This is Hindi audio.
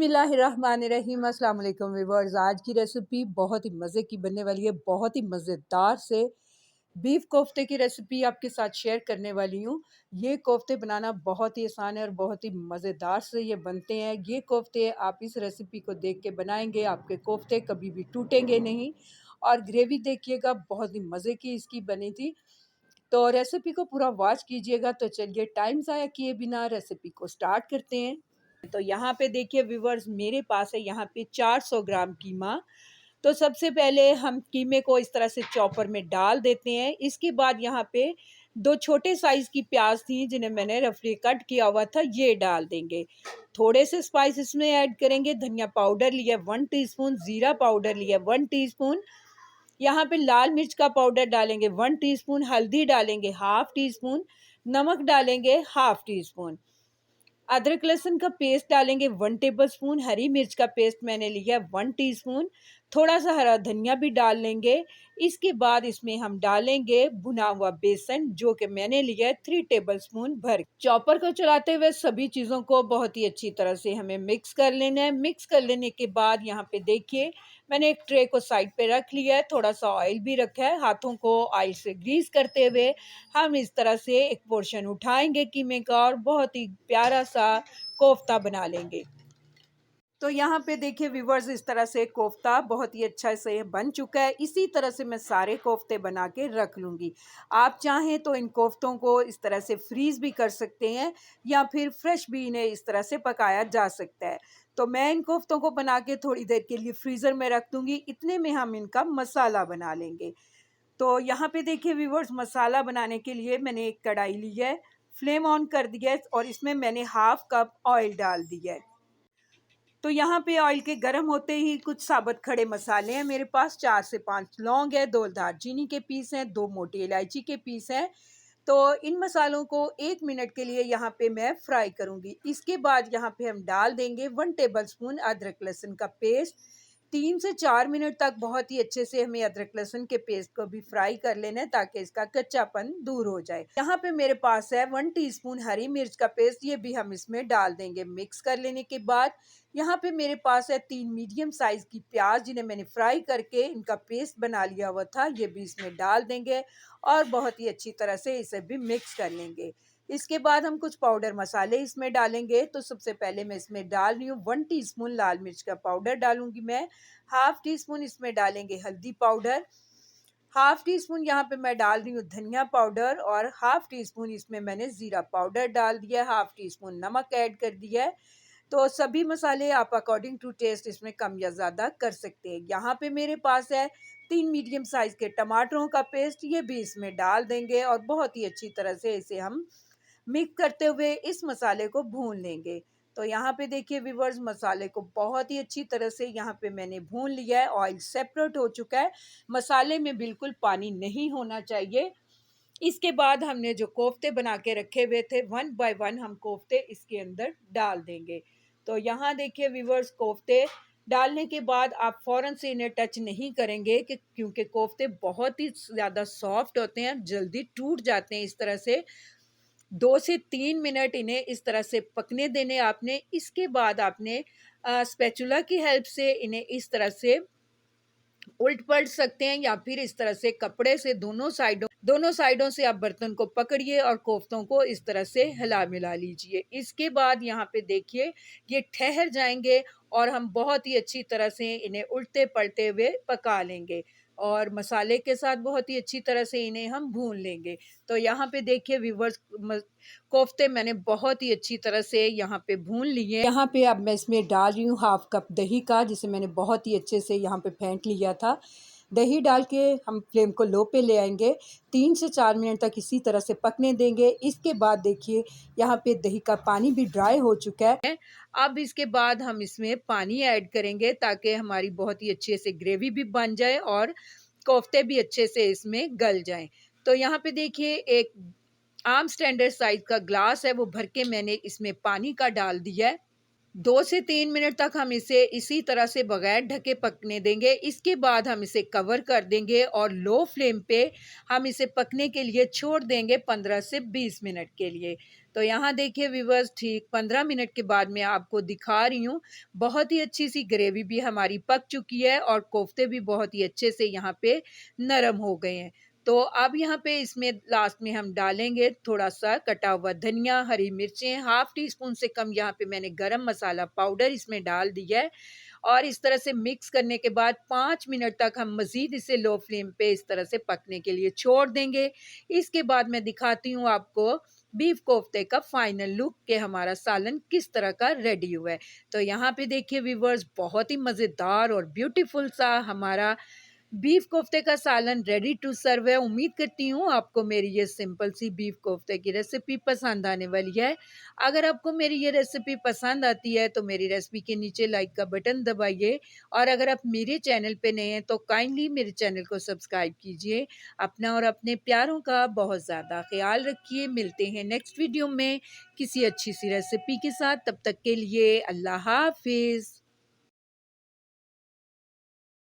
बिस्मिल्लाहिर्रहमानिर्रहीम। अस्सलाम वालेकुम व्यूअर्स। आज की रेसिपी बहुत ही मज़े की बनने वाली है। बहुत ही मज़ेदार से बीफ कोफ्ते की रेसिपी आपके साथ शेयर करने वाली हूँ। ये कोफ्ते बनाना बहुत ही आसान है और बहुत ही मज़ेदार से ये बनते हैं। ये कोफ्ते आप इस रेसिपी को देख के बनाएंगे, आपके कोफ्ते कभी भी टूटेंगे नहीं। और ग्रेवी देखिएगा, बहुत ही मज़े की इसकी बनी थी। तो रेसिपी को पूरा वॉच कीजिएगा। तो चलिए टाइम ज़ाया किए बिना रेसिपी को स्टार्ट करते हैं। तो यहाँ पे देखिए व्यूवर्स, मेरे पास है यहाँ पे 400 ग्राम कीमा। तो सबसे पहले हम कीमे को इस तरह से चॉपर में डाल देते हैं। इसके बाद यहाँ पे दो छोटे साइज की प्याज थी जिन्हें मैंने रफली कट किया हुआ था, ये डाल देंगे। थोड़े से स्पाइस इसमें ऐड करेंगे। धनिया पाउडर लिया 1 टीस्पून, जीरा पाउडर लिया 1 टीस्पून, यहाँ पे लाल मिर्च का पाउडर डालेंगे 1 टीस्पून, हल्दी डालेंगे हाफ टी स्पून, नमक डालेंगे हाफ टी स्पून, अदरक लहसुन का पेस्ट डालेंगे 1 टेबलस्पून, हरी मिर्च का पेस्ट मैंने लिया 1 टीस्पून, थोड़ा सा हरा धनिया भी डाल लेंगे। इसके बाद इसमें हम डालेंगे भुना हुआ बेसन जो कि मैंने लिया है 3 टेबलस्पून भर। चॉपर को चलाते हुए सभी चीज़ों को बहुत ही अच्छी तरह से हमें मिक्स कर लेना है। मिक्स कर लेने के बाद यहाँ पे देखिए मैंने एक ट्रे को साइड पे रख लिया है, थोड़ा सा ऑयल भी रखा है। हाथों को ऑयल से ग्रीस करते हुए हम इस तरह से एक पोर्शन उठाएंगे कीमे का और बहुत ही प्यारा सा कोफ्ता बना लेंगे। तो यहाँ पे देखिए व्यूवर्स, इस तरह से कोफ्ता बहुत ही अच्छा से बन चुका है। इसी तरह से मैं सारे कोफ्ते बना के रख लूँगी। आप चाहें तो इन कोफ्तों को इस तरह से फ्रीज़ भी कर सकते हैं या फिर फ्रेश भी इन्हें इस तरह से पकाया जा सकता है। तो मैं इन कोफ्तों को बना के थोड़ी देर के लिए फ्रीज़र में रख दूँगी। इतने में हम इनका मसाला बना लेंगे। तो यहाँ पे देखिए व्यूवर्स, मसाला बनाने के लिए मैंने एक कढ़ाई ली है, फ्लेम ऑन कर दिया है और इसमें मैंने हाफ कप ऑयल डाल दिया है। तो यहाँ पे ऑयल के गर्म होते ही कुछ साबुत खड़े मसाले हैं मेरे पास। 4 से 5 लौंग है, 2 दालचीनी के पीस हैं, 2 मोटी इलायची के पीस हैं। तो इन मसालों को 1 मिनट के लिए यहाँ पे मैं फ्राई करूँगी। इसके बाद यहाँ पे हम डाल देंगे 1 टेबलस्पून अदरक लहसुन का पेस्ट। 3 से 4 मिनट तक बहुत ही अच्छे से हमें अदरक लहसुन के पेस्ट को भी फ्राई कर लेना है ताकि इसका कच्चापन दूर हो जाए। यहाँ पे मेरे पास है 1 टीस्पून हरी मिर्च का पेस्ट, ये भी हम इसमें डाल देंगे। मिक्स कर लेने के बाद यहाँ पे मेरे पास है 3 मीडियम साइज की प्याज जिन्हें मैंने फ्राई करके इनका पेस्ट बना लिया हुआ था, ये भी इसमें डाल देंगे और बहुत ही अच्छी तरह से इसे भी मिक्स कर लेंगे। इसके बाद हम कुछ पाउडर मसाले इसमें डालेंगे। तो सबसे पहले मैं इसमें डाल रही हूँ 1 टीस्पून लाल मिर्च का पाउडर डालूंगी मैं, हाफ टी स्पून इसमें डालेंगे हल्दी पाउडर, हाफ टी स्पून यहाँ पे मैं डाल रही हूँ धनिया पाउडर और हाफ टी स्पून इसमें मैंने जीरा पाउडर डाल दिया है, हाफ टी स्पून नमक ऐड कर दिया है। तो सभी मसाले आप अकॉर्डिंग टू टेस्ट इसमें कम या ज़्यादा कर सकते हैं। यहाँ पे मेरे पास है 3 मीडियम साइज़ के टमाटरों का पेस्ट, ये भी इसमें डाल देंगे और बहुत ही अच्छी तरह से इसे हम मिक्स करते हुए इस मसाले को भून लेंगे। तो यहाँ पे देखिए व्यूअर्स, मसाले को बहुत ही अच्छी तरह से यहाँ पे मैंने भून लिया है। ऑयल सेपरेट हो चुका है, मसाले में बिल्कुल पानी नहीं होना चाहिए। इसके बाद हमने जो कोफ्ते बना के रखे हुए थे, 1 बाय 1 हम कोफ्ते इसके अंदर डाल देंगे। तो यहाँ देखिए व्यूअर्स, कोफ्ते डालने के बाद आप फ़ौरन से इन्हें टच नहीं करेंगे कि क्योंकि कोफ्ते बहुत ही ज़्यादा सॉफ्ट होते हैं, जल्दी टूट जाते हैं। इस तरह से 2 से 3 मिनट इन्हें इस तरह से पकने देने आपने। इसके बाद आपने स्पैचुला की हेल्प से इन्हें इस तरह से उलट-पलट सकते हैं या फिर इस तरह से कपड़े से दोनों साइडों से आप बर्तन को पकड़िए और कोफ्तों को इस तरह से हिला-मिला लीजिए। इसके बाद यहाँ पे देखिए ये ठहर जाएँगे और हम बहुत ही अच्छी तरह से इन्हें उलटे-पलटे हुए पका लेंगे और मसाले के साथ बहुत ही अच्छी तरह से इन्हें हम भून लेंगे। तो यहाँ पे देखिए व्यूअर्स, कोफ्ते मैंने बहुत ही अच्छी तरह से यहाँ पे भून लिए। यहाँ पे अब मैं इसमें डाल रही हूँ हाफ कप दही का, जिसे मैंने बहुत ही अच्छे से यहाँ पे फेंट लिया था। दही डाल के हम फ्लेम को लो पे ले आएंगे, 3 से 4 मिनट तक इसी तरह से पकने देंगे। इसके बाद देखिए यहाँ पे दही का पानी भी ड्राई हो चुका है। अब इसके बाद हम इसमें पानी ऐड करेंगे ताकि हमारी बहुत ही अच्छे से ग्रेवी भी बन जाए और कोफ्ते भी अच्छे से इसमें गल जाएं। तो यहाँ पे देखिए एक आम स्टैंडर्ड साइज का ग्लास है, वो भर के मैंने इसमें पानी का डाल दिया है। 2 से 3 मिनट तक हम इसे इसी तरह से बगैर ढके पकने देंगे। इसके बाद हम इसे कवर कर देंगे और लो फ्लेम पे हम इसे पकने के लिए छोड़ देंगे 15 से 20 मिनट के लिए। तो यहाँ देखिए व्यूअर्स, ठीक 15 मिनट के बाद मैं आपको दिखा रही हूँ, बहुत ही अच्छी-सी ग्रेवी भी हमारी पक चुकी है और कोफ्ते भी बहुत ही अच्छे से यहाँ पे नरम हो गए हैं। तो अब यहाँ पे इसमें लास्ट में हम डालेंगे थोड़ा-सा कटा हुआ धनिया, हरी मिर्चें, हाफ टी स्पून से कम यहाँ पे मैंने गरम मसाला पाउडर इसमें डाल दिया है और इस तरह से मिक्स करने के बाद 5 मिनट तक हम मज़ीद इसे लो फ्लेम पे इस तरह से पकने के लिए छोड़ देंगे। इसके बाद मैं दिखाती हूँ आपको बीफ कोफ्ते का फाइनल लुक कि हमारा सालन किस तरह का रेडी हुआ है। तो यहाँ पे देखिए व्यूअर्स, बहुत ही मज़ेदार और ब्यूटीफुल सा हमारा बीफ कोफ्ते का सालन रेडी टू सर्व है। उम्मीद करती हूँ आपको मेरी ये सिंपल सी बीफ कोफ्ते की रेसिपी पसंद आने वाली है। अगर आपको मेरी ये रेसिपी पसंद आती है तो मेरी रेसिपी के नीचे लाइक का बटन दबाइए और अगर आप मेरे चैनल पे नए हैं तो काइंडली मेरे चैनल को सब्सक्राइब कीजिए। अपना और अपने प्यारों का बहुत ज़्यादा ख्याल रखिए। मिलते हैं नेक्स्ट वीडियो में किसी अच्छी सी रेसिपी के साथ। तब तक के लिए अल्लाह हाफ़िज़।